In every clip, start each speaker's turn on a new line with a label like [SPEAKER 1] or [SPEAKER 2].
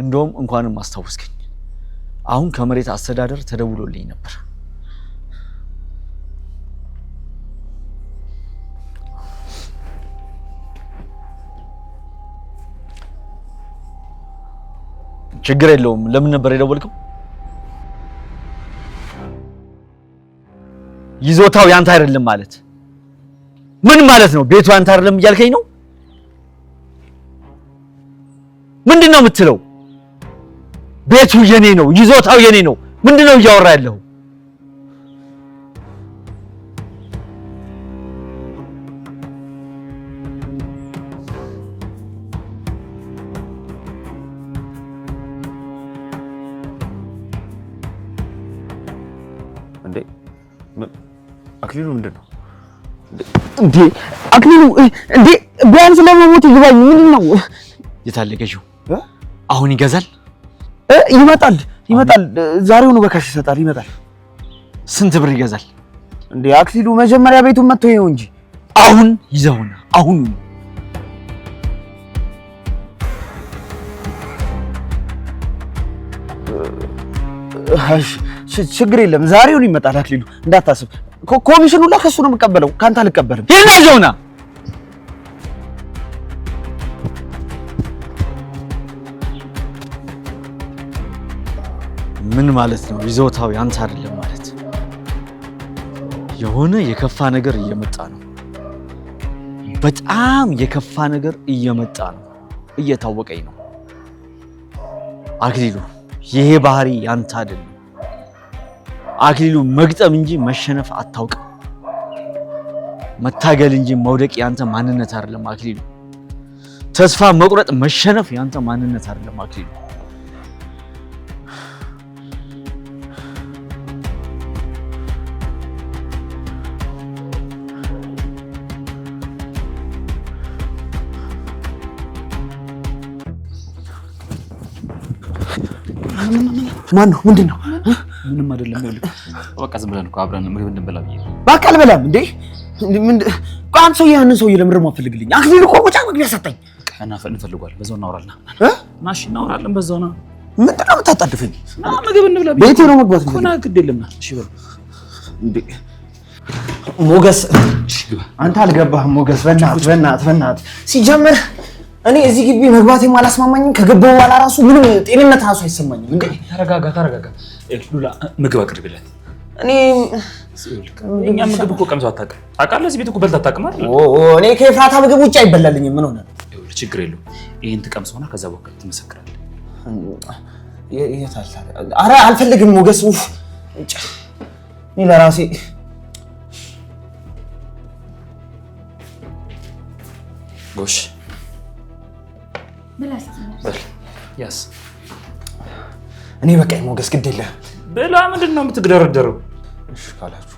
[SPEAKER 1] እንደውም እንኳንም አስታውስከኝ። አሁን ከመሬት አስተዳደር ተደውሎልኝ ነበር። ችግር የለውም። ለምን ነበር የደወልከው? ይዞታው ያንተ አይደለም ማለት ምን ማለት ነው? ቤቱ ያንተ አይደለም እያልከኝ ነው? ምንድነው የምትለው? ቤቱ የኔ ነው፣ ይዞታው የኔ ነው። ምንድነው እያወራ ያለው?
[SPEAKER 2] አክሊሉ ምንድነው
[SPEAKER 3] እንዴ? አክሊሉ እንዴ ቢያንስ ለመሞት ይግባኝ። ምንድነው?
[SPEAKER 1] የታለ ገዢው? አሁን ይገዛል?
[SPEAKER 3] ይመጣል። ዛሬውኑ በካሽ ይሰጣል። ይመጣል።
[SPEAKER 1] ስንት ብር ይገዛል
[SPEAKER 3] እንዴ? አክሊሉ መጀመሪያ ቤቱን መጥቶ ይኸው እንጂ
[SPEAKER 1] አሁን ይዘውና አሁን
[SPEAKER 3] ችግር የለም። ዛሬውን ይመጣል። አክሊሉ እንዳታስብ። ኮሚሽኑ ላይ ከሱ ነው የምቀበለው፣ ካንተ አልቀበልም።
[SPEAKER 1] ይናጀውና ምን ማለት ነው? ይዞታው ያንተ አይደለም ማለት የሆነ የከፋ ነገር እየመጣ ነው። በጣም የከፋ ነገር እየመጣ ነው። እየታወቀኝ ነው አክሊሉ። ይሄ ባህሪ ያንተ አይደለም አክሊሉ። መግጠም እንጂ መሸነፍ አታውቅም። መታገል እንጂ መውደቅ ያንተ ማንነት አይደለም አክሊሉ። ተስፋ መቁረጥ፣ መሸነፍ ያንተ ማንነት አይደለም አክሊሉ።
[SPEAKER 3] ማን ነው? ምንድነው?
[SPEAKER 2] ምንም አይደለም። ይኸውልህ በቃ ዝም ብለን እኮ አብረን ምግብ እንድንበላ ብዬ ነው።
[SPEAKER 3] በቃ አልበላም እንዴ? ቋን ሰው ያንን ሰውዬ ለምን ደግሞ አፈልግልኝ? አክሊሉ እኮ ቁጫ መግቢያ ሰጠኝ።
[SPEAKER 2] እና እንፈልጓለን። በዛው እናወራለን። ናሽ እናወራለን። በዛው ነው።
[SPEAKER 3] ምንድነው የምታጣድፈኝ?
[SPEAKER 2] ምግብ እንብላ ብዬ
[SPEAKER 3] ቤቴ ነው መግባት
[SPEAKER 2] እኮ ና። ግድ የለም ና። እሺ በል
[SPEAKER 3] እንዴ ሞገስ፣ አንተ አልገባህም ሞገስ። በእናትህ ሲጀምር እኔ እዚህ ግቢ መግባቴም አላስማማኝም። ከገባሁ በኋላ ራሱ ምንም ጤንነት ራሱ አይሰማኝም። እንዴ
[SPEAKER 2] ተረጋጋ። ሉላ ምግብ አቅርብለት። እኛ ምግብ እኮ ቀምሰው አታውቅም። ታውቃለህ? እዚህ ቤት እኮ በልተህ አታውቅም አይደል?
[SPEAKER 3] እኔ ከኤፍራታ ምግብ ውጭ አይበላልኝም። ምን ሆነ?
[SPEAKER 2] ይኸውልህ ችግር የለውም። ይሄን ትቀምሰውና ከዛ በኋላ ትመሰክራለህ።
[SPEAKER 3] ኧረ አልፈልግም ሞገስ። እኔ ለራሴ
[SPEAKER 2] ጎሽ
[SPEAKER 4] ያስ
[SPEAKER 3] እኔ በቃኝ ሞገስ፣ ግድ የለህም
[SPEAKER 2] ብላ። ምንድን ነው የምትግደረደረው?
[SPEAKER 3] እሺ ካላችሁ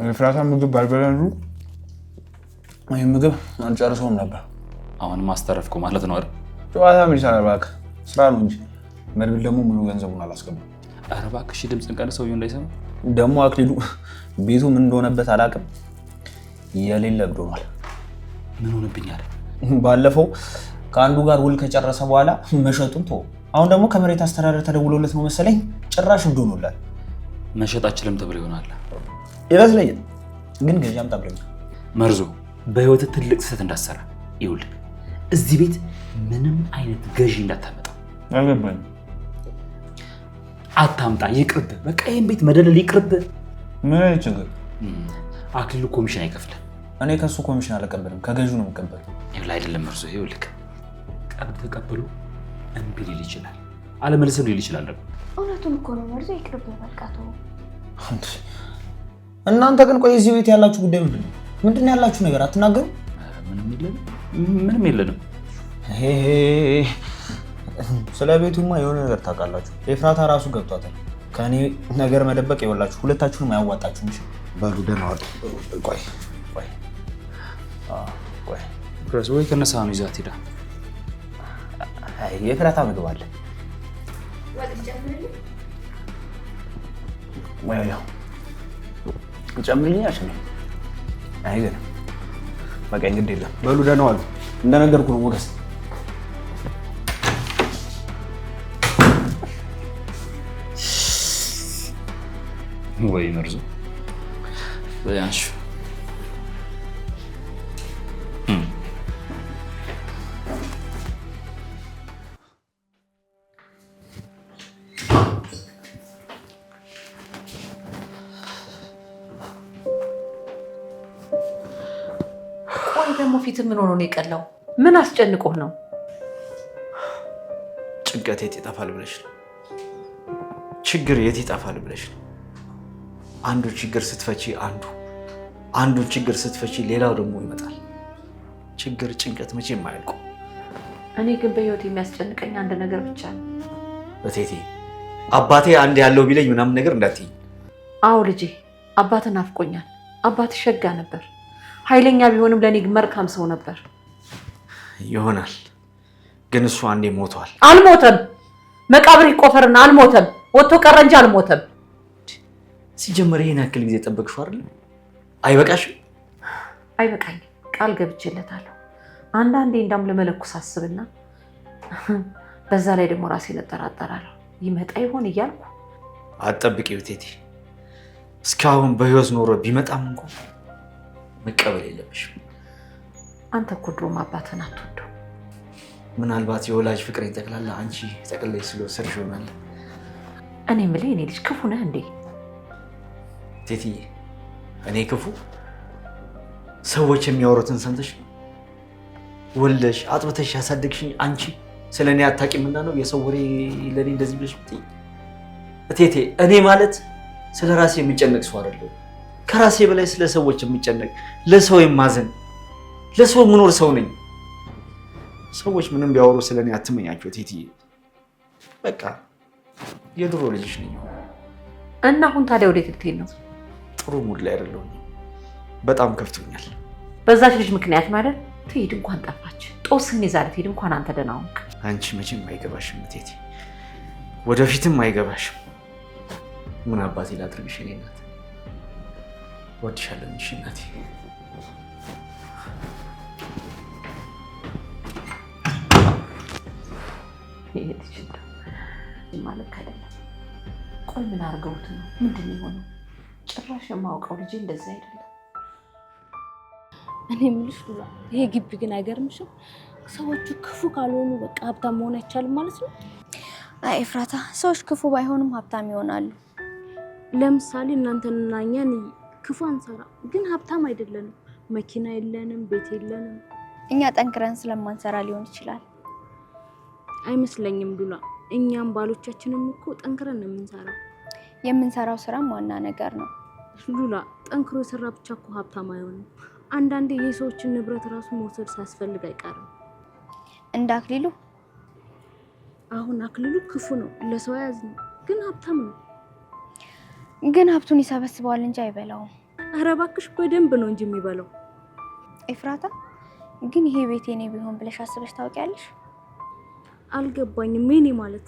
[SPEAKER 3] ኤፍራታ ምግብ ባልበላሉ ወይ ምግብ አንጨርሰውም ነበር።
[SPEAKER 2] አሁን ማስተረፍኩ ማለት ነው አይደል?
[SPEAKER 3] ጨዋታ ምን ይሰራል እባክህ፣ ስራ ነው እንጂ። መድብል ደግሞ ሙሉ ገንዘቡን አላስገባም።
[SPEAKER 2] ኧረ እባክሽ ድምፅን ቀንስ፣ ሰውዬው እንዳይሰማ።
[SPEAKER 3] ደግሞ አክሊሉ ቤቱ ምን እንደሆነበት አላውቅም፣ የሌለ እብድ ሆኗል።
[SPEAKER 2] ምን ሆነብኛል?
[SPEAKER 3] ባለፈው ከአንዱ ጋር ውል ከጨረሰ በኋላ መሸጡን ተወው። አሁን ደግሞ ከመሬት አስተዳደር ተደውሎለት ነው መሰለኝ ጭራሽ እብድ ሆኖላል።
[SPEAKER 2] መሸጥ አችልም ተብሎ ይሆናል
[SPEAKER 3] ይመስለኛል። ግን ገዢ አምጣ ብሎኛል።
[SPEAKER 2] መርዞ በህይወት ትልቅ ስህተት እንዳትሰራ። ይኸውልህ እዚህ ቤት ምንም አይነት ገዢ እንዳታመጣ።
[SPEAKER 3] አልገባኝም።
[SPEAKER 2] አታምጣ፣ ይቅርብ። በቃ ይሄን ቤት መደለል ይቅርብ።
[SPEAKER 3] ምን አይነት ችግር?
[SPEAKER 2] አክሊሉ ኮሚሽን አይከፍልም።
[SPEAKER 3] እኔ ከሱ ኮሚሽን አልቀበልም፣ ከገዢው ነው የምቀበለው።
[SPEAKER 2] ይኸውልህ አይደለም መርዞ፣ ይኸውልህ ቀብድ ተቀበሉ እምቢ ሊል ይችላል፣ አለመልስም ሊል ይችላል። ደግሞ
[SPEAKER 4] እውነቱን እኮ ነው መርዞ፣ ይቅርብ በቃ ተው።
[SPEAKER 3] እናንተ ግን ቆይ እዚህ ቤት ያላችሁ ጉዳይ ምንድን ነው? ምንድን ነው ያላችሁ ነገር? አትናገሩ።
[SPEAKER 2] ምንም የለንም።
[SPEAKER 3] ስለ ቤቱማ የሆነ ነገር ታውቃላችሁ። ኤፍራታ ራሱ ገብቷታል። ከእኔ ነገር መደበቅ ይኸውላችሁ ሁለታችሁንም አያዋጣችሁም። እሺ በሉ ደህና ዋሉ። ቆይ
[SPEAKER 2] ፕሬስ ወይ ከነሳ ነው ይዛት ሄዳ።
[SPEAKER 3] አይ የኤፍራታ ምግብ አለ ወይ? ያው ጨምሪኝ። አይገርም። በቃ እንግዲህ የለም በሉ ደህና ዋሉ። እንደነገርኩ ነው ሞገስ።
[SPEAKER 2] ወይ መርዙ በያንሽ
[SPEAKER 5] ደግሞ ፊት ምን ሆኖ ነው የቀላው? ምን አስጨንቆህ ነው?
[SPEAKER 1] ጭንቀት የት ይጠፋል ብለሽ ነው? ችግር የት ይጠፋል ብለሽ ነው? አንዱ ችግር ስትፈቺ አንዱን ችግር ስትፈቺ ሌላው ደግሞ ይመጣል። ችግር ጭንቀት መቼም አያልቁም።
[SPEAKER 5] እኔ ግን በህይወት የሚያስጨንቀኝ አንድ ነገር ብቻ ነው።
[SPEAKER 1] እቴቴ አባቴ አንድ ያለው ቢለኝ ምናምን ነገር እንዳትይኝ።
[SPEAKER 5] አዎ ልጄ፣ አባትን ናፍቆኛል። አባት ሸጋ ነበር። ኃይለኛ ቢሆንም ለኔ መልካም ሰው ነበር።
[SPEAKER 1] ይሆናል፣ ግን እሱ አንዴ ሞቷል።
[SPEAKER 5] አልሞተም። መቃብር ይቆፈርና አልሞተም። ወጥቶ ቀረ እንጂ አልሞተም።
[SPEAKER 1] ሲጀመር ይሄን ያክል ጊዜ ጠበቅሽው አይደል? አይበቃሽም?
[SPEAKER 5] አይበቃኝም። ቃል ገብቼለታለሁ። አንዳንዴ እንዳም ለመለኩስ አስብና በዛ ላይ ደግሞ ራሴን እጠራጠራለሁ። ይመጣ ይሆን እያልኩ።
[SPEAKER 1] አትጠብቂው እቴቴ። እስካሁን በህይወት ኖሮ ቢመጣም እንኳን መቀበል የለብሽም።
[SPEAKER 5] አንተ እኮ ድሮም አባትህን አትወደው።
[SPEAKER 1] ምናልባት የወላጅ ፍቅሬን ጠቅላላ አንቺ ጠቅልለሽ ስለወሰድሽ ይሆናል።
[SPEAKER 5] እኔ የምልህ የኔ ልጅ ክፉ ነህ እንዴ?
[SPEAKER 1] እቴትዬ እኔ ክፉ? ሰዎች የሚያወሩትን ሰምተሽ ወልደሽ አጥብተሽ ያሳደግሽኝ አንቺ ስለ እኔ አታውቂምና ነው የሰው ወሬ ለእኔ እንደዚህ ብለሽ ብትይ? እቴቴ እኔ ማለት ስለ ራሴ የሚጨነቅ ሰው አይደለሁም። ከራሴ በላይ ስለ ሰዎች የሚጨነቅ፣ ለሰው የማዘን፣ ለሰው የምኖር ሰው ነኝ። ሰዎች ምንም ቢያወሩ ስለኔ አትመኛቸው እቴትዬ። በቃ የድሮ ልጅሽ ነኝ።
[SPEAKER 5] እና አሁን ታዲያ ወዴት ልትሄድ ነው?
[SPEAKER 1] ጥሩ ሙድ ላይ አይደለሁም። በጣም ከፍቶኛል።
[SPEAKER 5] በዛች ልጅ ምክንያት ማለት ትሄድ እንኳን ጠፋች። ጦስህን ይዛ ልትሄድ እንኳን አንተ ደህና ሆንክ።
[SPEAKER 1] አንቺ መቼም አይገባሽም እቴቴ፣ ወደፊትም አይገባሽም። ምን አባቴ ላድርግሽ? እኔ እናት ወድሻለሁ። እሺ እናቴ።
[SPEAKER 5] ይሄ ልጅ ማለት አይደለም። ቆይ ምን አድርገውት ነው? ምንድን ነው የሆነው? ጭራሽ የማውቀው ልጅ እንደዛ አይደለም።
[SPEAKER 6] እኔ የምልሽ ሉላ፣ ይሄ ግቢ ግን አይገርምሽም? ሰዎቹ ክፉ ካልሆኑ በቃ ሀብታም መሆን አይቻልም ማለት ነው?
[SPEAKER 4] አይ ኤፍራታ፣ ሰዎች ክፉ ባይሆኑም ሀብታም ይሆናሉ።
[SPEAKER 6] ለምሳሌ እናንተንና እኛን ክፉ አንሰራ፣ ግን ሀብታም አይደለንም። መኪና የለንም፣ ቤት የለንም።
[SPEAKER 4] እኛ ጠንክረን ስለማንሰራ ሊሆን ይችላል።
[SPEAKER 6] አይመስለኝም ሉላ። እኛም ባሎቻችንም እኮ ጠንክረን ነው የምንሰራው።
[SPEAKER 4] የምንሰራው ስራም ዋና ነገር ነው
[SPEAKER 6] ሉላ። ጠንክሮ የሰራ ብቻ እኮ ሀብታም አይሆንም። አንዳንዴ የሰዎችን ንብረት ራሱ መውሰድ ሳያስፈልግ አይቀርም።
[SPEAKER 4] እንደ አክሊሉ።
[SPEAKER 6] አሁን አክሊሉ ክፉ ነው፣ ለሰው ያዝን፣ ግን ሀብታም ነው።
[SPEAKER 4] ግን ሀብቱን ይሰበስበዋል እንጂ አይበላውም።
[SPEAKER 6] ኧረ እባክሽ በደንብ ነው እንጂ የሚበላው።
[SPEAKER 4] ኤፍራታ፣ ግን ይሄ ቤት የኔ ቢሆን ብለሽ አስበሽ ታውቂያለሽ?
[SPEAKER 6] አልገባኝም። የኔ ማለት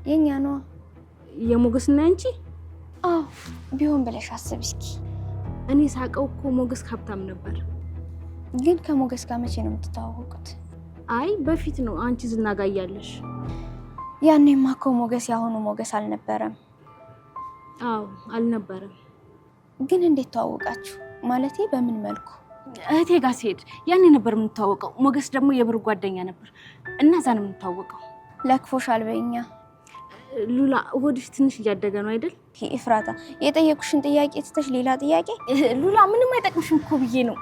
[SPEAKER 4] የኛ ነው።
[SPEAKER 6] የሞገስና አንቺ?
[SPEAKER 4] አዎ ቢሆን ብለሽ አስብ እስኪ።
[SPEAKER 6] እኔ ሳቀው እኮ ሞገስ ሀብታም ነበር።
[SPEAKER 4] ግን ከሞገስ ጋር መቼ ነው የምትተዋወቁት?
[SPEAKER 6] አይ በፊት ነው፣ አንቺ ዝናጋ እያለሽ።
[SPEAKER 4] ያኔማ እኮ ሞገስ ያሁኑ ሞገስ አልነበረም።
[SPEAKER 6] አዎ አልነበረም።
[SPEAKER 4] ግን እንዴት ተዋወቃችሁ? ማለቴ በምን መልኩ?
[SPEAKER 6] እህቴ ጋር ሲሄድ ያኔ ነበር የምንተዋወቀው። ሞገስ ደግሞ የብር ጓደኛ ነበር እና እዛ ነው የምንተዋወቀው።
[SPEAKER 4] ለክፎሻል በይኛ
[SPEAKER 6] ሉላ። ሆድሽ ትንሽ እያደገ ነው አይደል?
[SPEAKER 4] ኤፍራታ፣ የጠየኩሽን ጥያቄ ትተሽ ሌላ ጥያቄ?
[SPEAKER 6] ሉላ ምንም አይጠቅምሽም እኮ ብዬ ነው።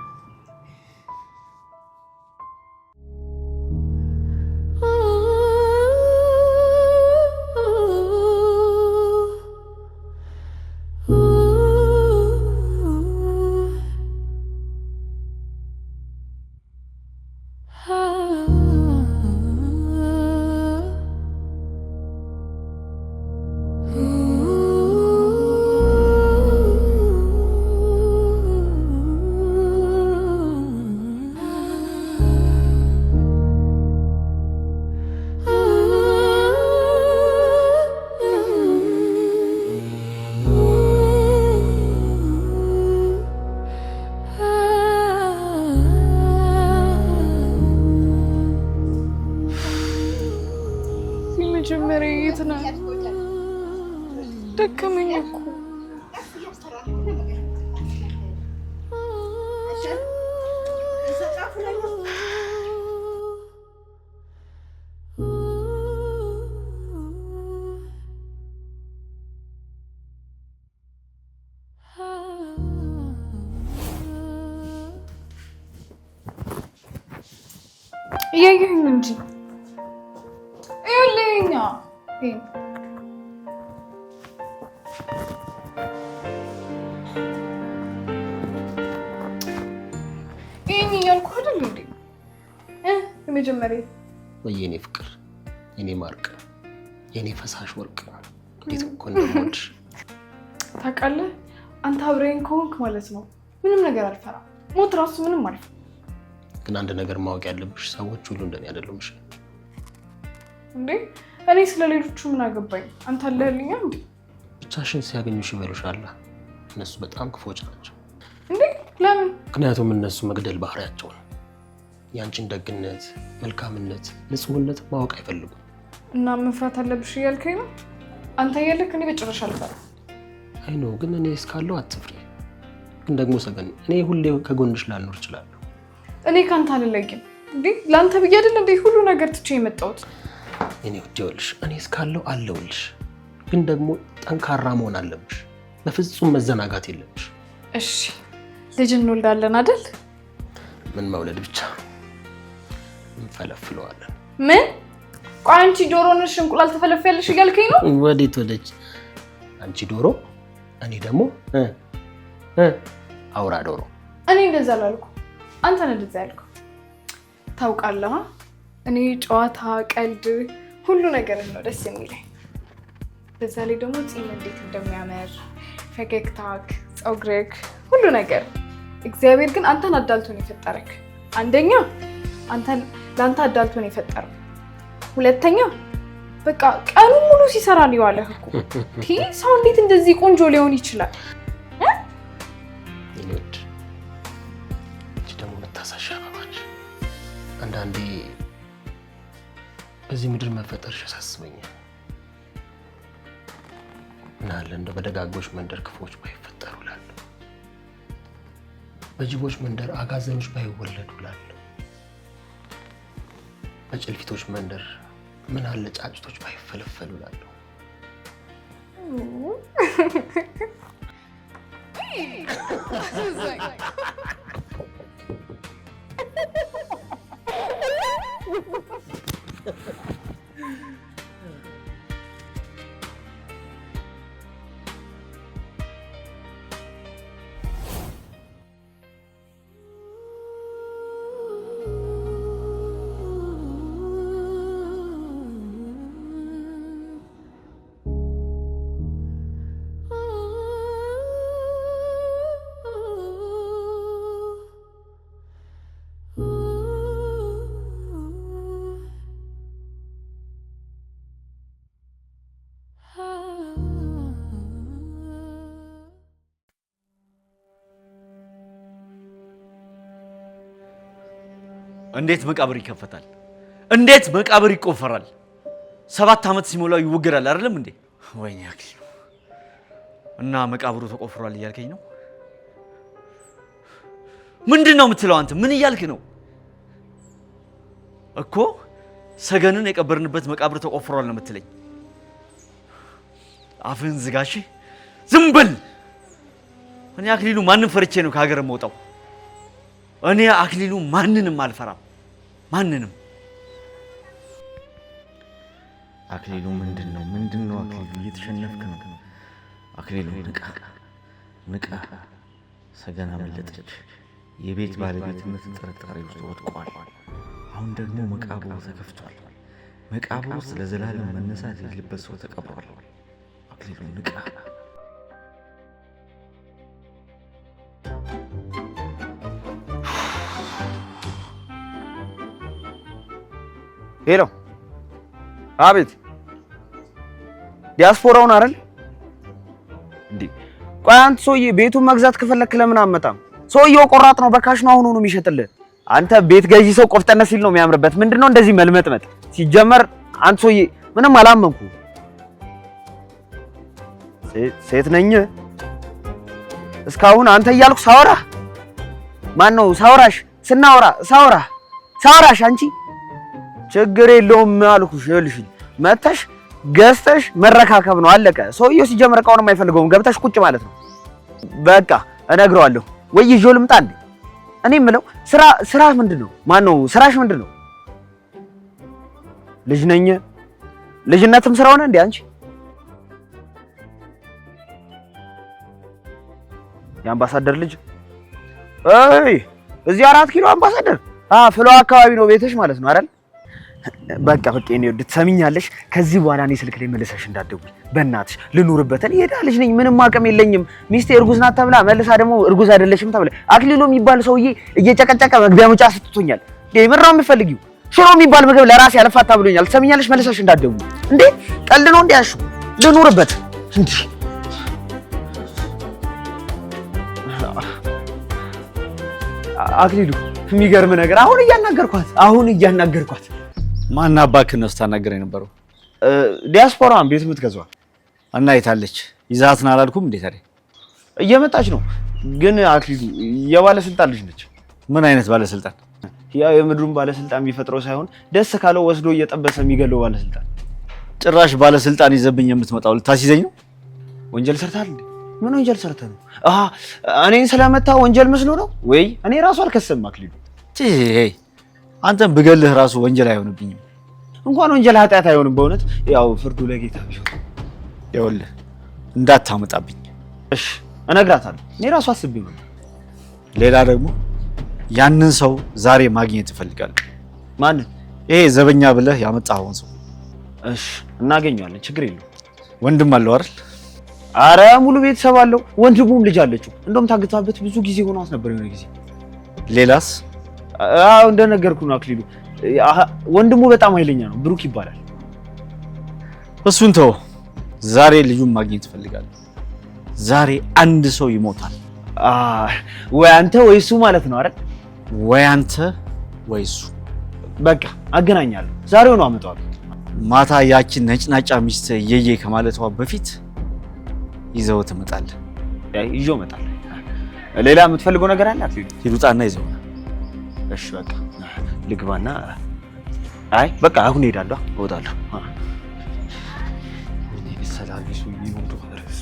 [SPEAKER 7] እያየኸኝ እንጂ ይኸውልህኛ ይሄን እያልኩህ አይደል እንዴ? የመጀመሪያ
[SPEAKER 3] የኔ ፍቅር፣ የኔ ማርቅ፣ የኔ ፈሳሽ ወርቅ እንዴት እኮ እንደምወድሽ
[SPEAKER 7] ታውቃለህ። አንተ አብረኸኝ ከሆንክ ማለት ነው ምንም ነገር አልፈራም። ሞት ራሱ ምንም አልፈራም።
[SPEAKER 3] ግን አንድ ነገር ማወቅ ያለብሽ ሰዎች ሁሉ እንደኔ አይደሉም። እሺ
[SPEAKER 7] እንዴ? እኔ ስለሌሎቹ ምን አገባኝ? አንተ አለህልኛ እንዴ?
[SPEAKER 3] ብቻሽን ሲያገኙሽ ይበሉሻል። እነሱ በጣም ክፉዎች ናቸው።
[SPEAKER 7] እንዴ? ለምን?
[SPEAKER 3] ምክንያቱም እነሱ መግደል ባህሪያቸው ነው። ያንቺን ደግነት፣ መልካምነት፣ ንጹህነት ማወቅ አይፈልጉም።
[SPEAKER 7] እና መፍራት አለብሽ እያልከኝ ነው? አንተ እያለክ እኔ በጭራሽ አልፈራም።
[SPEAKER 3] አይ ነው ግን እኔ እስካለሁ አትፍሪ። ግን ደግሞ ሰገን እኔ ሁሌ ከጎንሽ ላልኖር እችላለሁ።
[SPEAKER 7] እኔ ካንተ አልለይም እንዴ? ለአንተ ብዬ አይደል እንዴ ሁሉ ነገር ትቼ የመጣሁት?
[SPEAKER 3] እኔ ውድ ይኸውልሽ እኔ እስካለሁ አለሁልሽ። ግን ደግሞ ጠንካራ መሆን አለብሽ። በፍጹም መዘናጋት የለብሽ።
[SPEAKER 7] እሺ ልጅ እንወልዳለን አይደል?
[SPEAKER 3] ምን መውለድ ብቻ እንፈለፍለዋለን።
[SPEAKER 7] ምን? ቆይ አንቺ ዶሮ ነሽ እንቁላል ተፈለፊያለሽ እያልከኝ ነው?
[SPEAKER 3] ወዴት ወደች? አንቺ ዶሮ፣ እኔ ደግሞ አውራ ዶሮ።
[SPEAKER 7] እኔ እንደዛ አላልኩ፣ አንተ ነህ እንደዛ ያልኩ። ታውቃለህ እኔ ጨዋታ፣ ቀልድ፣ ሁሉ ነገር ነው ደስ የሚለኝ። በዛ ላይ ደግሞ ፂም እንዴት እንደሚያምር ፈገግታክ፣ ፀጉርክ፣ ሁሉ ነገር። እግዚአብሔር ግን አንተን አዳልቶ ነው የፈጠረክ። አንደኛ አንተን ለአንተ አዳልቶ ነው የፈጠረው። ሁለተኛ በቃ ቀኑን ሙሉ ሲሰራ ነው የዋለህ እኮ። ሰው እንዴት እንደዚህ ቆንጆ ሊሆን ይችላል?
[SPEAKER 3] ይወድ እቺ ደግሞ መታሳሻ አበባች። አንዳንዴ በዚህ ምድር መፈጠርሽ ያሳስበኛል። ምን አለ እንደው በደጋጎች መንደር ክፉዎች ባይፈጠሩ እላለሁ። በጅቦች መንደር አጋዘኖች ባይወለዱ እላለሁ። በጭልፊቶች መንደር ምን አለ ጫጭቶች ባይፈለፈሉ እላለሁ።
[SPEAKER 1] እንዴት መቃብር ይከፈታል? እንዴት መቃብር ይቆፈራል? 7 ዓመት ሲሞላው ይወገራል አይደለም እንዴ? ወይኔ አክሊሉ፣ እና መቃብሩ ተቆፍሯል እያልከኝ ነው? ምንድነው የምትለው አንተ? ምን እያልክ ነው? እኮ ሰገንን የቀበርንበት መቃብር ተቆፍሯል ነው የምትለኝ? አፍህን ዝጋሽ፣ ዝም በል። እኔ አክሊሉ ማንን ፈርቼ ነው ከሀገር የምወጣው? እኔ አክሊሉ ማንንም አልፈራም፣ ማንንም።
[SPEAKER 8] አክሊሉ ምንድነው አክሊሉ? እየተሸነፍክ ነው አክሊሉ። ንቃ። ሰገን አመለጠች። የቤት ባለቤትነት ጥርጣሬ ውስጥ ወድቋል። አሁን ደግሞ መቃብሩ ተከፍቷል። መቃብሩ ውስጥ ለዘላለም መነሳት የሌለበት ሰው ተቀብሯል። አክሊሉ ንቃ።
[SPEAKER 3] ሄሎ፣ አቤት። ዲያስፖራውን አይደል እንዴ? ቆይ አንተ ሰውዬ ቤቱን መግዛት ከፈለክ ለምን አመጣም? ሰውዬው ቆራጥ ነው፣ በካሽ ነው አሁን ነው የሚሸጥልህ። አንተ ቤት ገዢ ሰው ቆፍጠነ ሲል ነው የሚያምርበት። ምንድነው እንደዚህ መልመጥመጥ? ሲጀመር አንተ ሰውዬ ምንም አላመንኩ። ሴት ነኝ እስካሁን አንተ እያልኩ ሳወራ ማን ነው ሳወራሽ? ሳወራሽ አንቺ ችግር የለውም አልኩሽ። ይኸውልሽ መተሽ ገዝተሽ መረካከብ ነው አለቀ። ሰውየው ሲጀምር እቃውን የማይፈልገውም ገብተሽ ቁጭ ማለት ነው። በቃ እነግረዋለሁ ወይ ይዤው ልምጣ እንዴ? እኔ የምለው ስራ ምንድን ነው? ማን ነው ስራሽ ምንድን ነው? ልጅ ነኝ። ልጅነትም ስራ ሆነ እንዴ አንቺ? የአምባሳደር ልጅ እዚህ 4 ኪሎ አምባሳደር ፍሎ አካባቢ ነው ቤትሽ ማለት ነው አይደል? በቃ እኔ ወድ ትሰሚኛለሽ። ከዚህ በኋላ እኔ ስልክ ላይ መልሰሽ እንዳትደውይ በእናትሽ። ልኑርበት። እኔ የዳ ልጅ ነኝ፣ ምንም አቅም የለኝም። ሚስቴ እርጉዝ ናት ተብላ መልሳ ደግሞ እርጉዝ አይደለሽም ተብላ አክሊሉ የሚባል ሰውዬ እየጨቀጨቀ መግቢያ መውጫ ስትቶኛል። ምራው የምፈልጊው ሽሮ የሚባል ምግብ ለራሴ ያለፋታ ብሎኛል። ትሰሚኛለሽ? መልሰሽ እንዳትደውይ። እንዴ ቀልድ ነው እንዴ ያልሽው? ልኑርበት እንዴ አክሊሉ የሚገርም ነገር አሁን እያናገርኳት
[SPEAKER 1] ማን አባክህ ነው ስታናገር የነበረው?
[SPEAKER 3] ዲያስፖራን ቤት የምትገዛው
[SPEAKER 1] እና የታለች? ይዛት ና አላልኩም እንዴ? ታዲያ
[SPEAKER 3] እየመጣች ነው። ግን አክሊሉ የባለስልጣን ልጅ ነች።
[SPEAKER 1] ምን አይነት ባለስልጣን?
[SPEAKER 3] ያው የምድሩን ባለስልጣን የሚፈጥረው ሳይሆን ደስ ካለው ወስዶ እየጠበሰ የሚገለው ባለስልጣን።
[SPEAKER 1] ጭራሽ ባለስልጣን ይዘብኝ የምትመጣው ልታስይዘኝ ነው?
[SPEAKER 3] ወንጀል ሰርታል እንዴ? ምን ወንጀል ሰርተ ነው? እኔን ስለመታ ወንጀል መስሎ ነው ወይ? እኔ ራሱ አልከሰም አክሊሉ።
[SPEAKER 1] አንተን ብገልህ ራሱ ወንጀል አይሆንብኝም።
[SPEAKER 3] እንኳን ወንጀል ኃጢአት አይሆንም። በእውነት ያው ፍርዱ ለጌታ ቢሆን።
[SPEAKER 1] ይኸውልህ እንዳታመጣብኝ
[SPEAKER 3] እሺ? እነግራታለሁ። እኔ ራሱ አስቤ ነው።
[SPEAKER 1] ሌላ ደግሞ ያንን ሰው ዛሬ ማግኘት እፈልጋለሁ።
[SPEAKER 3] ማንን?
[SPEAKER 1] ይሄ ዘበኛ ብለህ ያመጣኸውን ሰው።
[SPEAKER 3] እሺ እናገኘዋለን፣ ችግር የለውም።
[SPEAKER 1] ወንድም አለው አይደል?
[SPEAKER 3] አረ ሙሉ ቤተሰብ አለው። ወንድሙም ልጅ አለችው። እንደውም ታግታበት ብዙ ጊዜ ሆኗት ነበር የሆነ ጊዜ።
[SPEAKER 1] ሌላስ?
[SPEAKER 3] እንደነገርኩ ነው አክሊሉ። ወንድሙ በጣም ኃይለኛ ነው፣ ብሩክ ይባላል።
[SPEAKER 1] እሱን ተው። ዛሬ ልጁን ማግኘት እፈልጋለሁ። ዛሬ አንድ ሰው ይሞታል።
[SPEAKER 3] ወይ አንተ ወይ እሱ ማለት ነው አይደል?
[SPEAKER 1] ወይ አንተ ወይ እሱ።
[SPEAKER 3] በቃ አገናኛለሁ። ዛሬው ነው አመጣዋለሁ።
[SPEAKER 1] ማታ ያቺን ነጭናጫ ሚስት እየየ ከማለቷ በፊት ይዘው ትመጣለህ።
[SPEAKER 3] ይዤው እመጣለሁ። ሌላ የምትፈልገው ነገር አለ አክሊሉ?
[SPEAKER 1] ሂዱጣና ይዘው።
[SPEAKER 3] እሺ በቃ ልግባና፣ አይ በቃ አሁን እሄዳለሁ፣ እወጣለሁ። ሰላቢሱ ይሁንዱ አረስ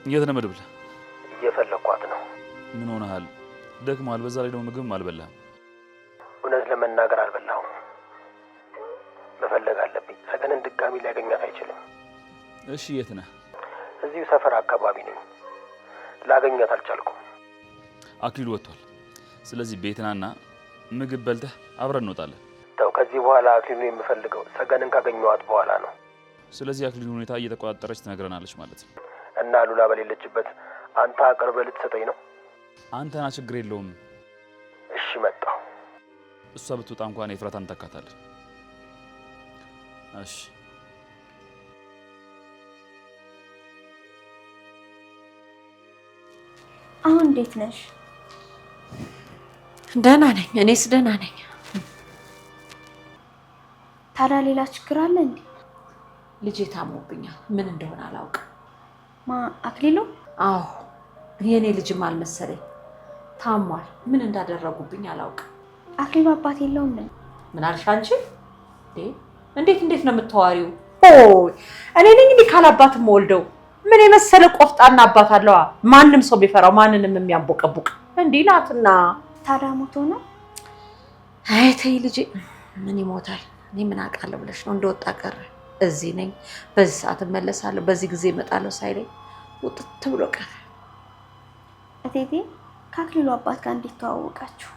[SPEAKER 2] የት ነው መድብል?
[SPEAKER 9] እየፈለኳት ነው።
[SPEAKER 2] ምን ሆነሃል? ደክሞሃል። በዛ ላይ ደግሞ ምግብም አልበላህም።
[SPEAKER 9] እውነት ለመናገር አልበላሁም። መፈለግ አለብኝ። ሰገንን ድጋሚ ሊያገኛት አይችልም።
[SPEAKER 2] እሺ የት ነህ?
[SPEAKER 9] እዚሁ ሰፈር አካባቢ ነኝ። ላገኛት አልቻልኩም።
[SPEAKER 2] አክሊሉ ወጥቷል። ስለዚህ ቤትናና ምግብ በልተህ አብረን እንወጣለን።
[SPEAKER 9] ተው፣ ከዚህ በኋላ አክሊሉን የምፈልገው ሰገንን ካገኘኋት በኋላ ነው።
[SPEAKER 2] ስለዚህ አክሊሉን ሁኔታ እየተቆጣጠረች ትነግረናለች ማለት ነው።
[SPEAKER 9] እና ሉላ በሌለችበት አንተ አቅርበህ ልትሰጠኝ ነው?
[SPEAKER 2] አንተና ችግር የለውም።
[SPEAKER 9] እሺ መጣሁ።
[SPEAKER 2] እሷ ብትወጣ እንኳን ኤፍራታን እንተካታለን። እሺ
[SPEAKER 4] አሁን እንዴት ነሽ?
[SPEAKER 5] ደህና ነኝ። እኔስ ደህና ነኝ።
[SPEAKER 4] ታዲያ ሌላ ችግር አለ እንዴ?
[SPEAKER 5] ልጄ ታሞብኛል። ምን እንደሆነ አላውቅም።
[SPEAKER 4] አክሊሉ?
[SPEAKER 5] አዎ የኔ ልጅም አልመሰለኝ ታሟል። ምን እንዳደረጉብኝ አላውቅም።
[SPEAKER 4] አክሊሉ አባት የለውም እንዴ?
[SPEAKER 5] ምን አልሽ አንቺ? እንዴት ነው የምታዋሪው? እኔ ነኝ እንዴ ካላባትም ወልደው? ምን የመሰለ ቆፍጣና አባት አለዋ። ማንም ሰው ቢፈራው ማንንም የሚያንቦቀቡቅ እንዴ ናትና።
[SPEAKER 4] ታዲያ ሞቶ ነው?
[SPEAKER 5] አይ ተይ ልጄ፣ ምን ይሞታል? እኔ ምን አውቃለሁ ብለሽ ነው? እንደወጣ ቀረ። እዚህ ነኝ፣ በዚህ ሰዓት እመለሳለሁ፣ በዚህ ጊዜ እመጣለሁ ሳይለኝ ውጥት ብሎ ቀረ።
[SPEAKER 4] እቴቴ ከአክሊሉ አባት ጋር እንዴት ተዋወቃችሁ?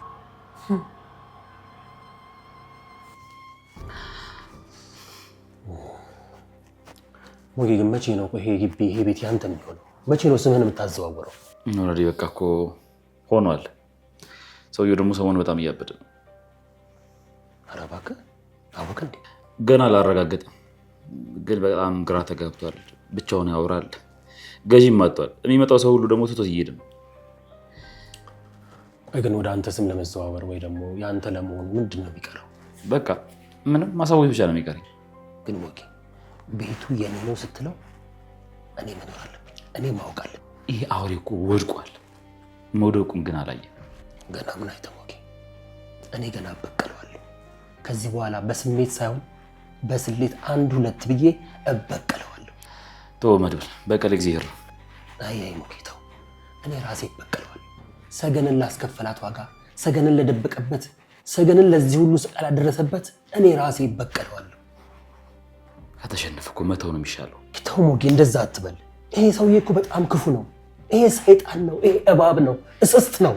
[SPEAKER 9] ሞጌ ግን መቼ ነው ይሄ ግቢ ይሄ ቤት ያንተ የሚሆነው? መቼ ነው ስምህን የምታዘዋወረው?
[SPEAKER 2] ኦልሬዲ በቃ እኮ ሆኗል። ሰውየው ደግሞ ሰሞኑን በጣም እያበደ ነው።
[SPEAKER 9] ኧረ እባክህ አወቀ እንዴ?
[SPEAKER 2] ገና አላረጋገጠም፣ ግን በጣም ግራ ተጋብቷል። ብቻውን ያወራል፣ ገዢም አጥቷል። የሚመጣው ሰው ሁሉ ደግሞ ትቶት እየሄደ ነው።
[SPEAKER 9] ቆይ ግን ወደ አንተ ስም ለመዘዋወር ወይ ደግሞ የአንተ ለመሆኑ ምንድን ነው የሚቀረው?
[SPEAKER 2] በቃ ምንም ማሳወቅ ብቻ ነው የሚቀረኝ።
[SPEAKER 9] ግን ሞጌ ቤቱ የኔ ነው ስትለው እኔ መኖር አለብኝ፣ እኔ ማወቅ አለብኝ።
[SPEAKER 2] ይሄ አውሬ እኮ ወድቋል። መውደቁን ግን አላየም።
[SPEAKER 9] ገና ምን አይተሞኬ እኔ ገና እበቀለዋለሁ። ከዚህ በኋላ በስሜት ሳይሆን በስሌት 1 2 ብዬ እበቀለዋለሁ።
[SPEAKER 2] ተው መድብል፣ በቀል እግዚአብሔር ነው።
[SPEAKER 9] አይ ሞኬታው እኔ ራሴ እበቀለዋለሁ። ሰገንን ላስከፈላት ዋጋ፣ ሰገንን ለደበቀበት፣ ሰገንን ለዚህ ሁሉ ስቃይ ላደረሰበት እኔ ራሴ እበቀለዋለሁ።
[SPEAKER 2] ከተሸነፈ እኮ መተው ነው የሚሻለው።
[SPEAKER 9] ተው ሞጌ እንደዛ አትበል። ይሄ ሰውዬ እኮ በጣም ክፉ ነው። ይሄ ሰይጣን ነው። ይሄ እባብ ነው፣ እስስት ነው።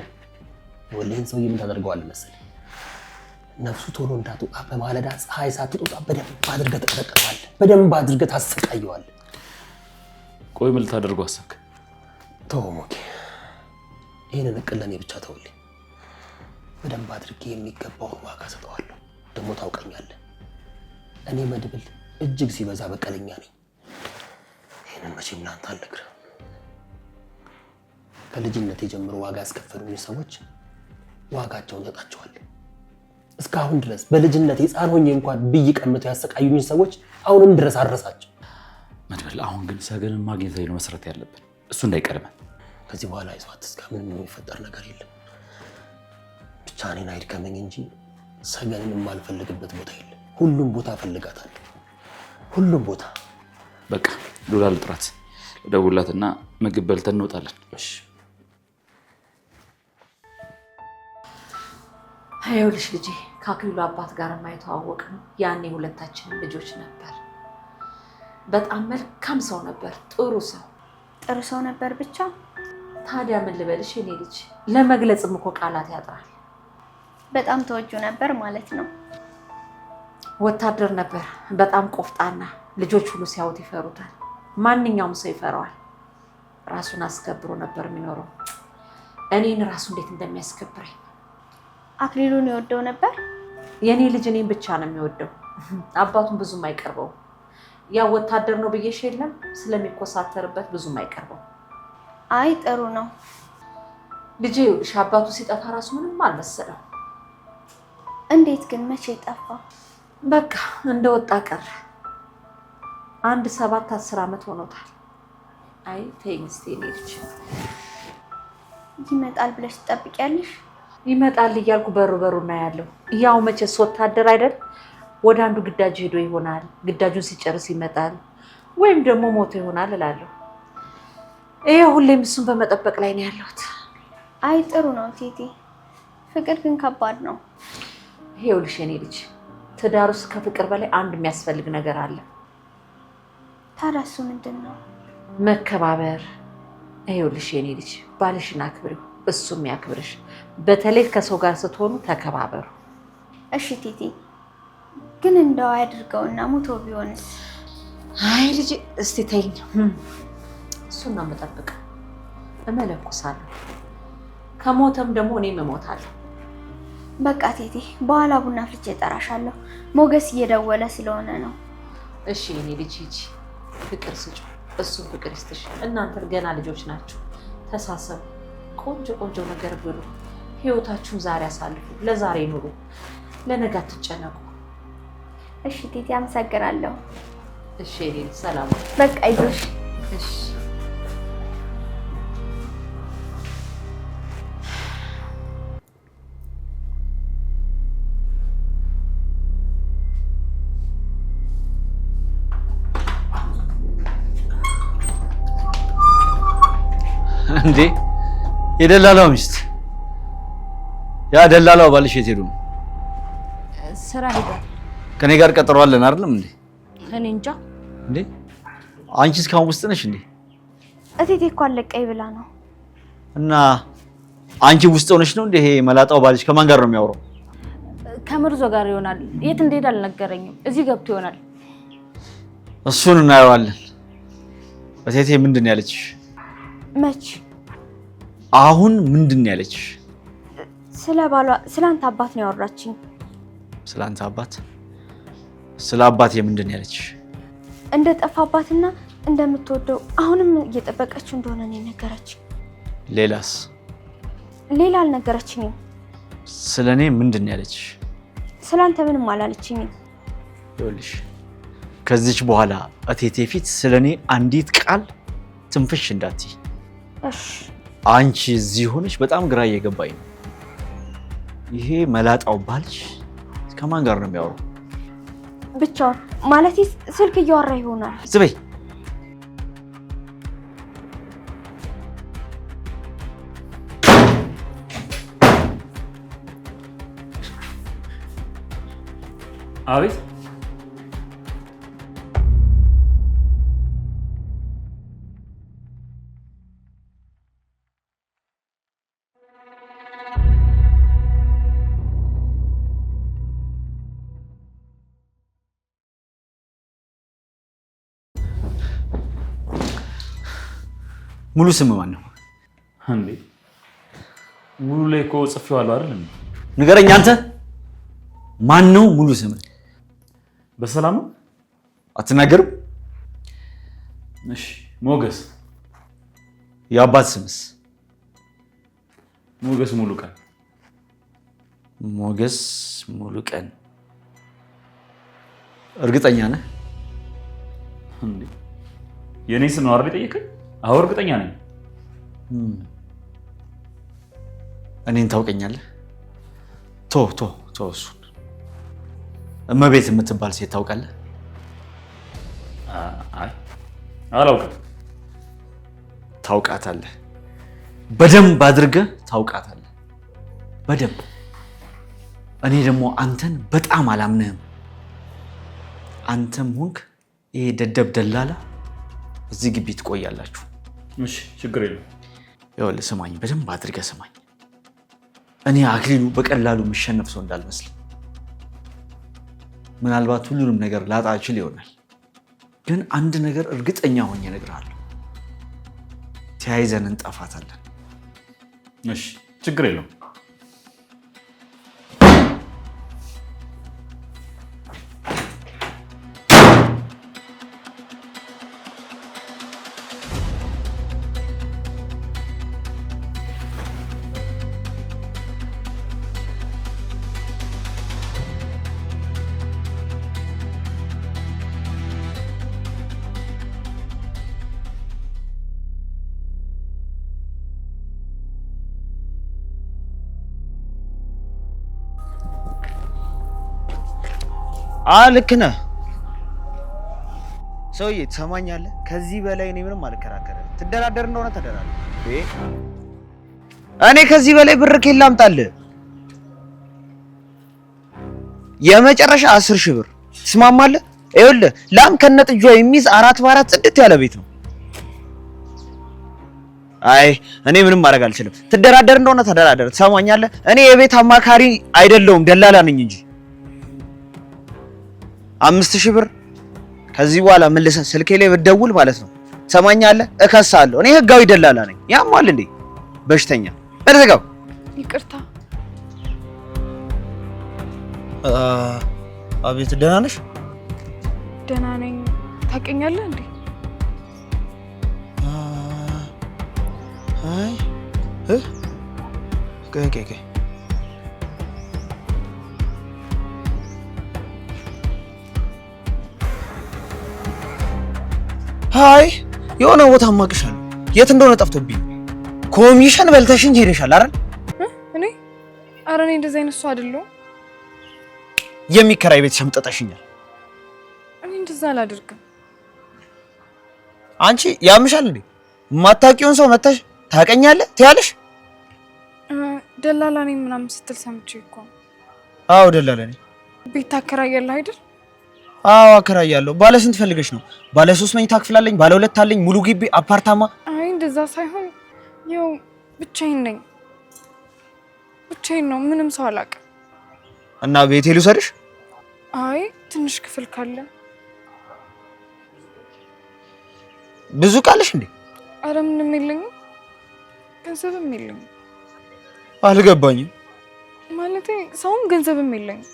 [SPEAKER 9] ወለህን ሰውዬ ምን ታደርገዋለህ መሰለህ? ነፍሱ ቶሎ እንዳትወጣ በማለዳ ፀሐይ ሳትወጣ በደንብ አድርገህ ትቀጠቅጠዋለህ፣ በደንብ አድርገህ ታሰቃየዋለህ።
[SPEAKER 2] ቆይ ምን ልታደርገው አሰብክ?
[SPEAKER 9] ተው ሞጌ፣ ይህንን እቅድ ለእኔ ብቻ ተውልኝ። በደንብ አድርጌ የሚገባውን ዋጋ ሰጠዋለሁ። ደግሞ ታውቀኛለህ፣ እኔ መድብል እጅግ ሲበዛ በቀለኛ ነኝ። ይህንን መቼም ላንተ አልነግርህም። ከልጅነቴ ጀምሮ ዋጋ ያስከፈሉኝ ሰዎች ዋጋቸውን እሰጣቸዋለሁ። እስካሁን ድረስ በልጅነት ሕፃን ሆኜ እንኳን ብይ ቀምተው ያሰቃዩኝ ሰዎች አሁንም ድረስ አረሳቸው።
[SPEAKER 2] መድብል፣ አሁን ግን ሰገንን ማግኘት ላይ ነው መስራት ያለብን፣ እሱ እንዳይቀድመን።
[SPEAKER 9] ከዚህ በኋላ ይዟት እስከ ምንም የሚፈጠር ነገር የለም። ብቻ እኔን አይድከመኝ እንጂ ሰገንን የማልፈልግበት ቦታ የለም። ሁሉም ቦታ እፈልጋታለሁ፣ ሁሉም ቦታ።
[SPEAKER 2] በቃ ሉላ ልጥራት፣ ደውላትና ምግብ በልተን እንወጣለን።
[SPEAKER 9] እሺ።
[SPEAKER 5] ይኸውልሽ ልጄ፣ ከአክሊሉ አባት ጋር የማይተዋወቅ ነው። ያኔ ሁለታችንም ልጆች ነበር። በጣም መልካም ሰው ነበር፣ ጥሩ ሰው።
[SPEAKER 4] ጥሩ ሰው ነበር ብቻ።
[SPEAKER 5] ታዲያ ምን ልበልሽ የኔ ልጅ፣ ለመግለጽም እኮ ቃላት ያጥራል።
[SPEAKER 4] በጣም ተወጁ ነበር ማለት ነው።
[SPEAKER 5] ወታደር ነበር፣ በጣም ቆፍጣና። ልጆች ሁሉ ሲያዩት ይፈሩታል። ማንኛውም ሰው ይፈራዋል። ራሱን አስከብሮ ነበር የሚኖረው። እኔን ራሱ እንዴት እንደሚያስከብረኝ።
[SPEAKER 4] አክሊሉን ይወደው ነበር።
[SPEAKER 5] የኔ ልጅ እኔን ብቻ ነው የሚወደው፣ አባቱን ብዙም አይቀርበው። ያው ወታደር ነው ብዬሽ የለም ስለሚኮሳተርበት ብዙም አይቀርበው።
[SPEAKER 4] አይ ጥሩ ነው
[SPEAKER 5] ልጄ። ይኸውልሽ አባቱ ሲጠፋ ራሱ ምንም አልመሰለው።
[SPEAKER 4] እንዴት ግን መቼ ጠፋ?
[SPEAKER 5] በቃ እንደወጣ ቀረ። 7-10 ዓመት ሆኖታል። አይ ተይኝ እስኪ የኔ ልጅ።
[SPEAKER 4] ይመጣል ብለሽ ትጠብቂያለሽ?
[SPEAKER 5] ይመጣል እያልኩ በሩ እናያለሁ። ያው መቼስ ወታደር አይደል፣ ወደ አንዱ ግዳጅ ሄዶ ይሆናል፣ ግዳጁን ሲጨርስ ይመጣል፣ ወይም ደግሞ ሞቶ ይሆናል እላለሁ። ይሄ ሁሌም እሱን በመጠበቅ ላይ ነው ያለሁት።
[SPEAKER 4] አይ ጥሩ ነው ቲቲ። ፍቅር ግን ከባድ ነው።
[SPEAKER 5] ይኸውልሽ የኔ ልጅ፣ ትዳር ውስጥ ከፍቅር በላይ አንድ የሚያስፈልግ ነገር አለ።
[SPEAKER 4] ታዲያ እሱ ምንድን ነው?
[SPEAKER 5] መከባበር። ይኸውልሽ የኔ ልጅ፣ ባልሽን አክብሪው፣ እሱም ያክብርሽ። በተለይ ከሰው ጋር ስትሆኑ ተከባበሩ።
[SPEAKER 4] እሺ ቲቲ፣ ግን እንደው አያድርገውና ሞቶ ቢሆንስ?
[SPEAKER 5] አይ ልጅ እስቲ ተይኝ። እሱን ነው የምጠብቀው። እመለኩሳለሁ። ከሞተም ደግሞ እኔም እሞታለሁ።
[SPEAKER 4] በቃ ቲቲ፣ በኋላ ቡና ፍልቼ እጠራሻለሁ። ሞገስ እየደወለ ስለሆነ ነው።
[SPEAKER 5] እሺ የኔ ልጅ ሂጂ፣ ፍቅር ስጩ፣ እሱም ፍቅር ይስጥሽ። እናንተ ገና ልጆች ናችሁ፣ ተሳሰቡ። ቆንጆ ቆንጆ ነገር ብሉ። ህይወታችሁን ዛሬ አሳልፉ፣ ለዛሬ ኑሩ፣ ለነገ አትጨነቁ።
[SPEAKER 4] እሺ ቲቲ፣ አመሰግናለሁ።
[SPEAKER 5] እሺ የኔ ልጅ ሰላም።
[SPEAKER 4] በቃ ይዞሽ።
[SPEAKER 5] እሺ
[SPEAKER 1] እንዴ የደላላው ሚስት፣ ያ ደላላው ባልሽ የት ሄዱ ነው?
[SPEAKER 6] ስራ ሄዷል።
[SPEAKER 1] ከኔ ጋር ቀጠሮ አለን አይደለም እንዴ?
[SPEAKER 6] እኔ እንጃ።
[SPEAKER 1] እንዴ አንቺ እስካሁን ውስጥ ነሽ እንዴ?
[SPEAKER 4] እቴቴ እኮ አለቀኝ ብላ ነው።
[SPEAKER 1] እና አንቺ ውስጥ ሆነሽ ነው እንዴ? ይሄ መላጣው ባልሽ ከማን ጋር ነው የሚያወራው?
[SPEAKER 6] ከምርዞ ጋር ይሆናል። የት እንደሄደ አልነገረኝም። እዚህ ገብቶ ይሆናል።
[SPEAKER 1] እሱን እናየዋለን። እቴቴ ምንድን ነው ያለችሽ?
[SPEAKER 4] መች?
[SPEAKER 1] አሁን ምንድን ነው ያለችሽ?
[SPEAKER 4] ስለ ባሏ፣ ስለ አንተ አባት ነው ያወራችኝ።
[SPEAKER 1] ስለ አንተ አባት? ስለ አባቴ ምንድን ነው ያለችሽ?
[SPEAKER 4] እንደጠፋባትና እንደምትወደው አሁንም እየጠበቀችው እንደሆነ ነው የነገረችኝ።
[SPEAKER 1] ሌላስ?
[SPEAKER 4] ሌላ አልነገረችኝም።
[SPEAKER 1] ስለ እኔ ምንድን ነው ያለችሽ?
[SPEAKER 4] ስለ አንተ ምንም አላለችኝም።
[SPEAKER 1] ይኸውልሽ ከዚች በኋላ እቴቴ ፊት ስለኔ አንዲት ቃል ትንፍሽ እንዳትይ።
[SPEAKER 4] እሺ።
[SPEAKER 1] አንቺ እዚህ ሆነሽ በጣም ግራ እየገባኝ ነው። ይሄ መላጣው ባልሽ ከማን ጋር ነው የሚያወራው?
[SPEAKER 4] ብቻውን ማለት ስልክ እያወራ ይሆናል።
[SPEAKER 1] ዝም በይ።
[SPEAKER 2] አቤት።
[SPEAKER 1] ሙሉ ስም ማን ነው?
[SPEAKER 2] እንዴ ሙሉ ላይ እኮ ጽፌዋለሁ አይደል?
[SPEAKER 1] ንገረኝ አንተ። ማን ነው ሙሉ ስም?
[SPEAKER 2] በሰላም ነው?
[SPEAKER 1] አትናገርም?
[SPEAKER 2] እሺ ሞገስ።
[SPEAKER 1] የአባት ስምስ?
[SPEAKER 2] ሞገስ ሙሉ ቀን።
[SPEAKER 1] ሞገስ ሙሉ ቀን። እርግጠኛ ነህ?
[SPEAKER 2] እንዴ የኔ ስም ነው አይደል የጠየቀኝ? አዎ እርግጠኛ ነኝ።
[SPEAKER 1] እኔን ታውቀኛለህ? ቶ እሱን። እመቤት የምትባል ሴት ታውቃለህ?
[SPEAKER 2] አይ አላውቅም።
[SPEAKER 1] ታውቃታለህ። በደንብ አድርገህ ታውቃታለህ። በደንብ። እኔ ደግሞ አንተን በጣም አላምንህም። አንተም ሆንክ ይሄ ደደብ ደላላ እዚህ ግቢ ትቆያላችሁ።
[SPEAKER 2] እሺ ችግር የለም።
[SPEAKER 1] ይኸውልህ ስማኝ፣ በደንብ አድርገህ ስማኝ። እኔ አክሊሉ በቀላሉ የምሸነፍ ሰው እንዳልመስል። ምናልባት ሁሉንም ነገር ላጣ እችል ይሆናል፣ ግን አንድ ነገር እርግጠኛ ሆኜ እነግርሃለሁ። ተያይዘን እንጠፋታለን።
[SPEAKER 2] እሺ ችግር የለም።
[SPEAKER 3] ልክ ነህ ሰውዬ፣ ትሰማኛለህ? ከዚህ በላይ እኔ ምንም አልከራከርም። ትደራደር እንደሆነ ተደራደር። እኔ ከዚህ በላይ ብር ከየት ላምጣልህ? የመጨረሻ 10,000 ብር ትስማማለህ? ይኸውልህ ላም ከነጥጇ የሚይዝ 4x4 ጽድት ያለ ቤት ነው። አይ እኔ ምንም ማድረግ አልችልም። ትደራደር እንደሆነ ተደራደር። ትሰማኛለህ? እኔ የቤት አማካሪ አይደለሁም ደላላ ነኝ እንጂ 5,000 ብር ከዚህ በኋላ መልሰህ ስልኬ ላይ ብትደውል ማለት ነው ትሰማኛለህ? እከሳለሁ። እኔ ህጋዊ ደላላ ነኝ። ያማል እንዴ በሽተኛ። በደጋው
[SPEAKER 7] ይቅርታ።
[SPEAKER 3] አቤት። ደህና ነሽ?
[SPEAKER 7] ደህና ነኝ። ታውቀኛለህ እንዴ?
[SPEAKER 3] አይ ቆይ አይ የሆነ ቦታ ማቅሻለሁ። የት እንደሆነ ጠፍቶብኝ። ኮሚሽን በልተሽኝ ሄደሻል አይደል?
[SPEAKER 7] እኔ ኧረ እኔ እንደዚህ አይነት ሰው አይደለሁም።
[SPEAKER 3] የሚከራይ ቤት ሸምጠጠሽኛል።
[SPEAKER 7] እኔ እንደዛ አላደርግም።
[SPEAKER 3] አንቺ ያምሻል እንዴ? የማታውቂውን ሰው መተሽ ታውቀኛለህ ትያለሽ?
[SPEAKER 7] ደላላ ነኝ ምናምን ስትል ሰምቼ እኮ።
[SPEAKER 3] አዎ ደላላ ነኝ።
[SPEAKER 7] ቤት ታከራያለህ አይደል?
[SPEAKER 3] አዎ አከራያለሁ። ባለ ስንት ፈልገሽ ነው? ባለ 3 መኝታ ክፍል አለኝ፣ ባለ 2 አለኝ፣ ሙሉ ግቢ አፓርታማ።
[SPEAKER 7] አይ እንደዛ ሳይሆን ያው ብቻዬን ነኝ። ብቻዬን ነው፣ ምንም ሰው አላውቅም።
[SPEAKER 3] እና ቤቴ ልውሰድሽ?
[SPEAKER 7] አይ ትንሽ ክፍል ካለ።
[SPEAKER 3] ብዙ ቃልሽ እንዴ?
[SPEAKER 7] አረ ምንም የለኝም፣ ገንዘብም የለኝም።
[SPEAKER 3] አልገባኝም።
[SPEAKER 7] ማለቴ ሰውም ገንዘብም የለኝም።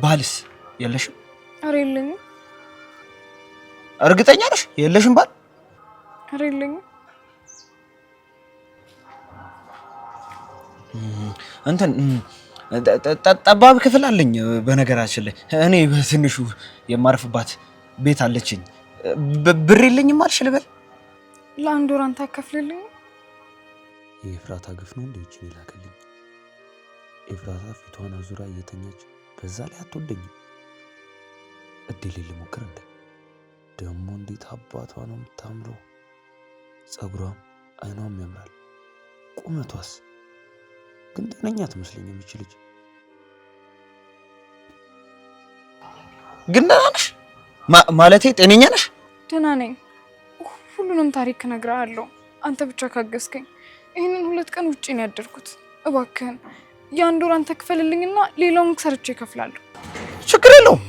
[SPEAKER 3] ባልስ የለሽም?
[SPEAKER 7] አረ የለኝም።
[SPEAKER 3] እርግጠኛ ነሽ የለሽም ባል?
[SPEAKER 7] አረ የለኝም።
[SPEAKER 3] እንትን ጠባብ ክፍል አለኝ። በነገራችን ላይ እኔ በትንሹ የማርፍባት ቤት አለችኝ። ብር የለኝም አልሽ ልበል?
[SPEAKER 7] ለአንድ ወር አንተ አከፍልልኝ።
[SPEAKER 10] የኤፍራታ ግፍ ነው እንደ እጅ ይላከልኝ። ኤፍራታ ፊቷን አዙራ እየተኛች በዛ ላይ አትወደኝም። እድል ልሞክር እንደ ደግሞ እንዴት አባቷ ነው የምታምረው። ጸጉሯም አይኗም ያምራል። ቁመቷስ ግን ጤነኛ ትመስለኝ የምችልጅ።
[SPEAKER 3] ግን ደህና ነሽ? ማለቴ ጤነኛ ነሽ?
[SPEAKER 7] ደህና ነኝ። ሁሉንም ታሪክ እነግርሃለሁ አንተ ብቻ ካገዝከኝ። ይህንን 2 ቀን ውጪ ነው ያደርኩት። እባክህን የአንድ ወር አንተ ክፈልልኝና ሌላውን ሰርቼ እከፍላለሁ።
[SPEAKER 3] ችግር የለውም።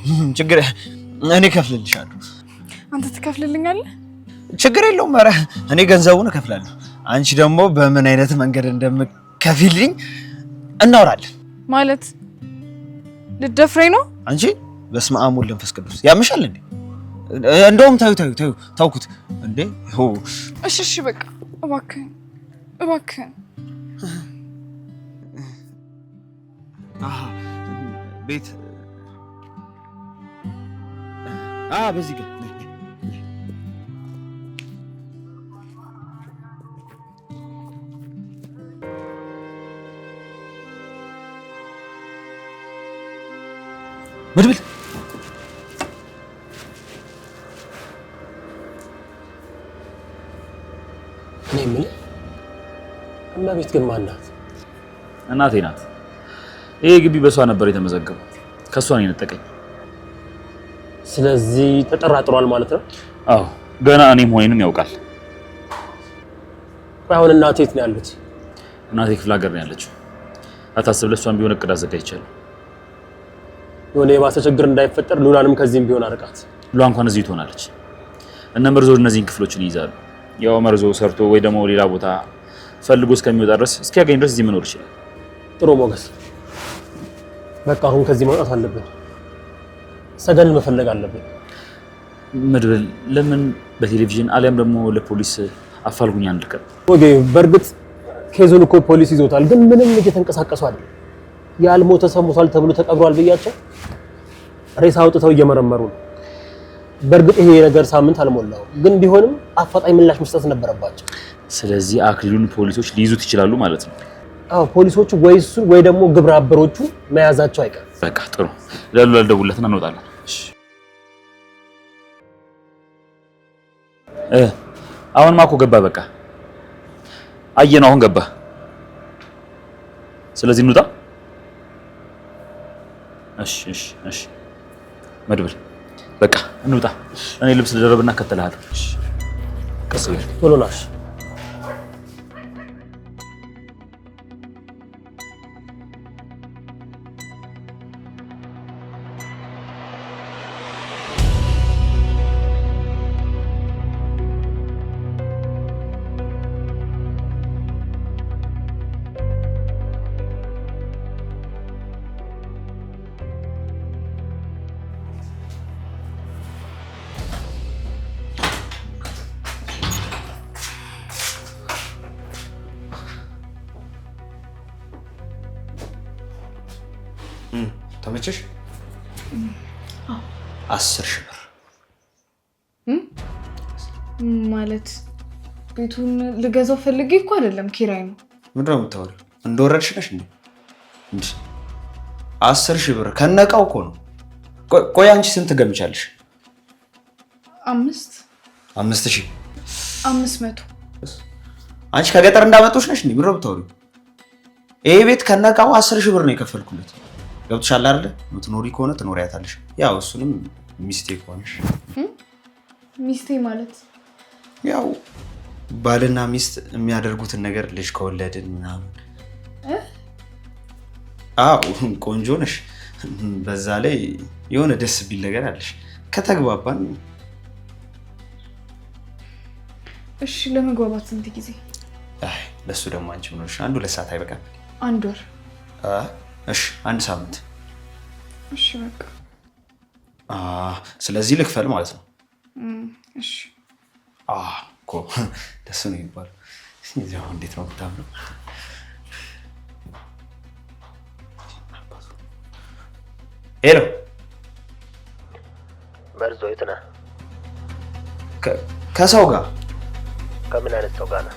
[SPEAKER 3] እኔ እከፍልልሻለሁ።
[SPEAKER 7] አንተ ትከፍልልኛለህ?
[SPEAKER 3] ችግር የለውም። ኧረ እኔ ገንዘቡን እከፍላለሁ። አንቺ ደግሞ በምን አይነት መንገድ እንደምከፍልኝ እናወራለን።
[SPEAKER 7] ማለት ልደፍረኝ ነው?
[SPEAKER 3] አንቺ በስመ አብ ወወልድ ወመንፈስ ቅዱስ ያምሻል እንዴ? እንደውም ታውኩት እንዴ?
[SPEAKER 7] እሺ በቃ እባክህን
[SPEAKER 3] ቤት በዚህ ጋር መድብል
[SPEAKER 9] እኔ የምልህ እመቤት ግን ማን ናት?
[SPEAKER 2] እናቴ ናት። ይሄ ግቢ በሷ ነበር የተመዘገበው። ከሷ ነው የነጠቀኝ።
[SPEAKER 9] ስለዚህ ተጠራጥሯል ማለት ነው?
[SPEAKER 2] አዎ ገና እኔም ሆይንም ያውቃል።
[SPEAKER 9] አሁን እናቴ የት ነው ያሉት?
[SPEAKER 2] እናቴ ክፍለ ሀገር ነው ያለችው። አታስብ፣ ለሷም ቢሆን እቅድ አዘጋጅቻለሁ።
[SPEAKER 9] የሆነ የባሰ ችግር እንዳይፈጠር ሉላንም ከዚህም ቢሆን አርቃት።
[SPEAKER 2] ሉላ እንኳን እዚህ ትሆናለች። እነ መርዞ እነዚህን ክፍሎችን ይይዛሉ። ያው መርዞ ሰርቶ ወይ ደግሞ ሌላ ቦታ ፈልጎ እስከሚወጣ ድረስ እስኪያገኝ ድረስ እዚህ መኖር ይችላል።
[SPEAKER 9] ጥሩ ሞገስ፣ በቃ አሁን ከዚህ መውጣት አለብን። ሰገንን መፈለግ አለብን።
[SPEAKER 2] መድብል፣ ለምን በቴሌቪዥን አሊያም ደግሞ ለፖሊስ አፋልጉኝ አንልከም?
[SPEAKER 9] ወጌ፣ በእርግጥ ኬዙን እኮ ፖሊስ ይዞታል፣ ግን ምንም እየተንቀሳቀሱ አይደል። ያልሞተ ሰው ሞቷል ተብሎ ተቀብሯል ብያቸው ሬሳ አውጥተው እየመረመሩ ነው። በእርግጥ ይሄ ነገር ሳምንት አልሞላውም፣ ግን ቢሆንም አፋጣኝ ምላሽ መስጠት ነበረባቸው።
[SPEAKER 2] ስለዚህ አክሊሉን ፖሊሶች ሊይዙት ይችላሉ ማለት ነው?
[SPEAKER 9] አዎ፣ ፖሊሶቹ ወይ እሱን ወይ ደግሞ ግብረ አበሮቹ መያዛቸው አይቀርም።
[SPEAKER 2] በቃ ጥሩ፣ ለሉላ ልደውልለትና እንወጣለን። አሁንማ እኮ ገባ። በቃ አየነው፣ አሁን ገባ። ስለዚህ እንውጣ። እሺ መድብል፣ በቃ እንውጣ። እኔ ልብስ ልደረብና እከተልሃለሁ። ቀስ በል
[SPEAKER 9] ቶሎ ናሽ።
[SPEAKER 1] ተመቸሽ? 10,000 ብር
[SPEAKER 7] ማለት ቤቱን ልገዛው ፈልጌ እኮ አይደለም፣ ኪራይ ነው።
[SPEAKER 1] ምንድን ነው የምታወሪው? እንደወረድሽ ነሽ እንዴ? 10,000 ብር ከነቃው እኮ ነው። ቆይ አንቺ ስንት ገምቻለሽ?
[SPEAKER 7] 5,000
[SPEAKER 1] አንቺ ከገጠር እንዳመጡሽ ነሽ እንዴ? ምንድን ነው የምታወሪው? ይሄ ቤት ከነቃው 10,000 ብር ነው የከፈልኩለት። ገብቶሻል አይደለ? ምትኖሪ ከሆነ ትኖሪያታለሽ። ያው እሱንም ሚስቴ ከሆነሽ።
[SPEAKER 7] ሚስቴ ማለት
[SPEAKER 1] ያው ባልና ሚስት የሚያደርጉትን ነገር ልጅ ከወለድን ምናምን። አዎ ቆንጆ ነሽ። በዛ ላይ የሆነ ደስ ቢል ነገር አለሽ። ከተግባባን።
[SPEAKER 7] እሺ፣ ለመግባባት ስንት ጊዜ?
[SPEAKER 1] አይ ለሱ ደግሞ አንቺ ምን ሆነሽ? 1-2 ሰዓት አይበቃም?
[SPEAKER 7] 1 ወር።
[SPEAKER 1] እሺ 1 ሳምንት።
[SPEAKER 7] እሺ በቃ
[SPEAKER 1] ስለዚህ ልክፈል ማለት ነው።
[SPEAKER 7] እሺ
[SPEAKER 1] እኮ ደስ ነው የሚባለው። እንዴት ነው የምታምረው? ሄሎ
[SPEAKER 9] መርዞ የት ነህ?
[SPEAKER 1] ከሰው ጋር
[SPEAKER 9] ከምን አይነት ሰው ጋር ነህ?